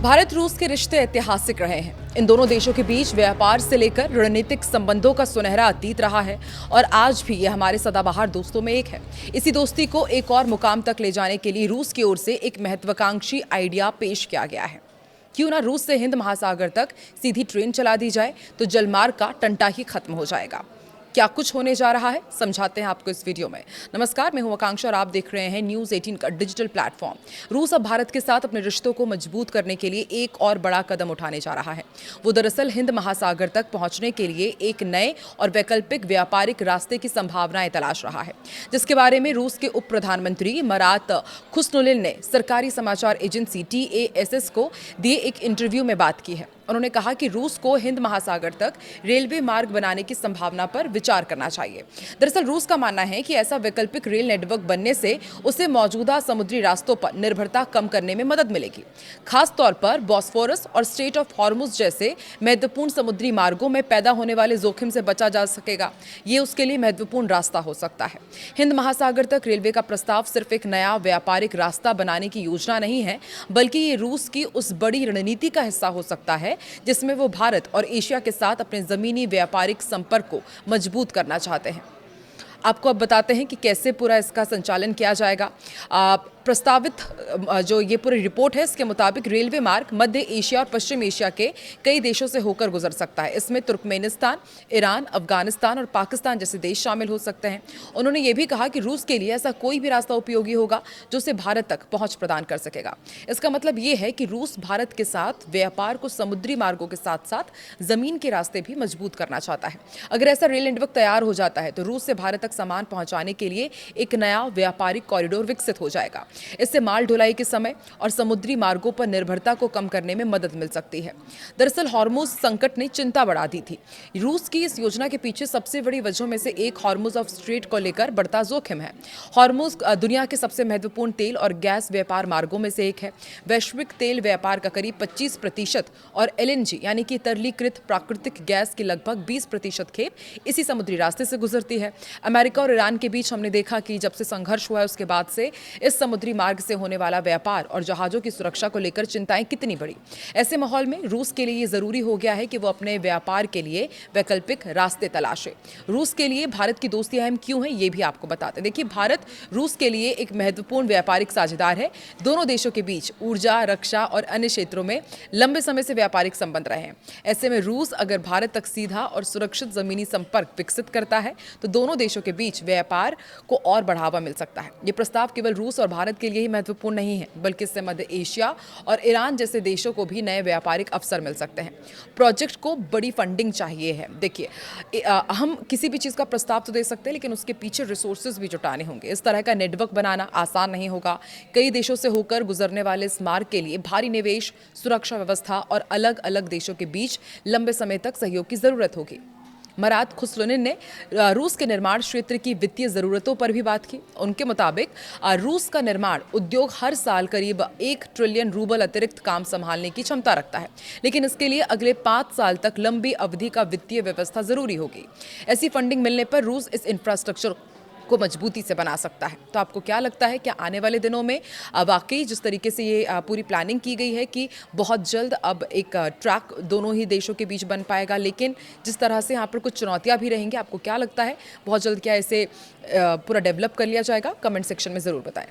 भारत रूस के रिश्ते ऐतिहासिक रहे हैं। इन दोनों देशों के बीच व्यापार से लेकर रणनीतिक संबंधों का सुनहरा अतीत रहा है और आज भी यह हमारे सदाबहार दोस्तों में एक है। इसी दोस्ती को एक और मुकाम तक ले जाने के लिए रूस की ओर से एक महत्वाकांक्षी आइडिया पेश किया गया है। क्यों ना रूस से हिंद महासागर तक सीधी ट्रेन चला दी जाए तो जलमार्ग का टंटा ही खत्म हो जाएगा। क्या कुछ होने जा रहा है, समझाते हैं आपको इस वीडियो में। नमस्कार, मैं हूं आकांक्षा और आप देख रहे हैं न्यूज़ 18 का डिजिटल प्लेटफॉर्म। रूस अब भारत के साथ अपने रिश्तों को मजबूत करने के लिए एक और बड़ा कदम उठाने जा रहा है। वो दरअसल हिंद महासागर तक पहुंचने के लिए एक नए और वैकल्पिक व्यापारिक रास्ते की संभावनाएं तलाश रहा है, जिसके बारे में रूस के उप प्रधानमंत्री मरात खुस्नुलिन ने सरकारी समाचार एजेंसी TASS को दिए एक इंटरव्यू में बात की है। उन्होंने कहा कि रूस को हिंद महासागर तक रेलवे मार्ग बनाने की संभावना पर विचार करना चाहिए। दरअसल रूस का मानना है कि ऐसा वैकल्पिक रेल नेटवर्क बनने से उसे मौजूदा समुद्री रास्तों पर निर्भरता कम करने में मदद मिलेगी। खास तौर पर बॉस्फोरस और स्ट्रेट ऑफ हॉर्मुज जैसे महत्वपूर्ण समुद्री मार्गों में पैदा होने वाले जोखिम से बचा जा सकेगा। ये उसके लिए महत्वपूर्ण रास्ता हो सकता है। हिंद महासागर तक रेलवे का प्रस्ताव सिर्फ एक नया व्यापारिक रास्ता बनाने की योजना नहीं है, बल्कि ये रूस की उस बड़ी रणनीति का हिस्सा हो सकता है जिसमें वो भारत और एशिया के साथ अपने जमीनी व्यापारिक संपर्क को मजबूत करना चाहते हैं। आपको अब बताते हैं कि कैसे पूरा इसका संचालन किया जाएगा। प्रस्तावित जो ये पूरी रिपोर्ट है, इसके मुताबिक रेलवे मार्ग मध्य एशिया और पश्चिम एशिया के कई देशों से होकर गुजर सकता है। इसमें तुर्कमेनिस्तान, ईरान, अफगानिस्तान और पाकिस्तान जैसे देश शामिल हो सकते हैं। उन्होंने ये भी कहा कि रूस के लिए ऐसा कोई भी रास्ता उपयोगी होगा जो उसे भारत तक पहुंच प्रदान कर सकेगा। इसका मतलब ये है कि रूस भारत के साथ व्यापार को समुद्री मार्गों के साथ साथ जमीन के रास्ते भी मजबूत करना चाहता है। अगर ऐसा रेल नेटवर्क तैयार हो जाता है तो रूस से भारत तक सामान पहुंचाने के लिए एक नया व्यापारिक कॉरिडोर विकसित हो जाएगा। इससे माल ढुलाई के समय और समुद्री मार्गों पर निर्भरता को कम करने में मदद मिल सकती है। दरअसल हॉर्मुज संकट ने चिंता बढ़ा दी थी। रूस की इस योजना के पीछे सबसे बड़ी वजहों में से एक हॉर्मुज ऑफ स्ट्रेट को लेकर बढ़ता जोखिम है। हॉर्मुज दुनिया के सबसे महत्वपूर्ण तेल और गैस व्यापार मार्गों में से एक है। वैश्विक तेल व्यापार का करीब 25% और LNG यानी कि तरलीकृत प्राकृतिक गैस की लगभग 20% खेप इसी समुद्री रास्ते से गुजरती है। अमेरिका और ईरान के बीच हमने देखा कि जब से संघर्ष हुआ है उसके बाद से इस समुद्री मार्ग से होने वाला व्यापार और जहाजों की सुरक्षा को लेकर चिंताएं कितनी बड़ी। ऐसे माहौल में रूस के लिए ये जरूरी हो गया है कि वो अपने व्यापार के लिए वैकल्पिक रास्ते तलाशे। रूस के लिए भारत की दोस्ती अहम क्यों है, ये भी आपको बताते हैं। देखिए, भारत रूस के लिए एक महत्वपूर्ण व्यापारिक साझेदार है। दोनों देशों के बीच ऊर्जा, रक्षा और अन्य क्षेत्रों में लंबे समय से व्यापारिक संबंध रहे हैं। ऐसे में रूस अगर भारत तक सीधा और सुरक्षित जमीनी संपर्क विकसित करता है तो दोनों देशों के बीच व्यापार को और बढ़ावा मिल सकता है। ये प्रस्ताव केवल रूस और भारत के लिए ही महत्वपूर्ण नहीं है, बल्कि इससे मध्य एशिया और ईरान जैसे देशों को भी नए व्यापारिक अवसर मिल सकते हैं। प्रोजेक्ट को बड़ी फंडिंग चाहिए है। देखिए, हम किसी भी चीज़ का प्रस्ताव तो दे सकते हैं, लेकिन उसके पीछे रिसोर्सेज भी जुटाने होंगे। इस तरह का नेटवर्क बनाना आसान नहीं होगा। कई देशों से होकर गुजरने वाले इस मार्ग के लिए भारी निवेश, सुरक्षा व्यवस्था और अलग अलग देशों के बीच लंबे समय तक सहयोग की जरूरत होगी। मरात खुस्नुलिन ने रूस के निर्माण क्षेत्र की वित्तीय ज़रूरतों पर भी बात की। उनके मुताबिक रूस का निर्माण उद्योग हर साल करीब 1 ट्रिलियन रूबल अतिरिक्त काम संभालने की क्षमता रखता है, लेकिन इसके लिए अगले 5 साल तक लंबी अवधि का वित्तीय व्यवस्था ज़रूरी होगी। ऐसी फंडिंग मिलने पर रूस इस इंफ्रास्ट्रक्चर को मजबूती से बना सकता है। तो आपको क्या लगता है, क्या आने वाले दिनों में वाकई जिस तरीके से ये पूरी प्लानिंग की गई है कि बहुत जल्द अब एक ट्रैक दोनों ही देशों के बीच बन पाएगा, लेकिन जिस तरह से यहाँ पर कुछ चुनौतियाँ भी रहेंगी, आपको क्या लगता है बहुत जल्द क्या इसे पूरा डेवलप कर लिया जाएगा? कमेंट सेक्शन में ज़रूर बताएं।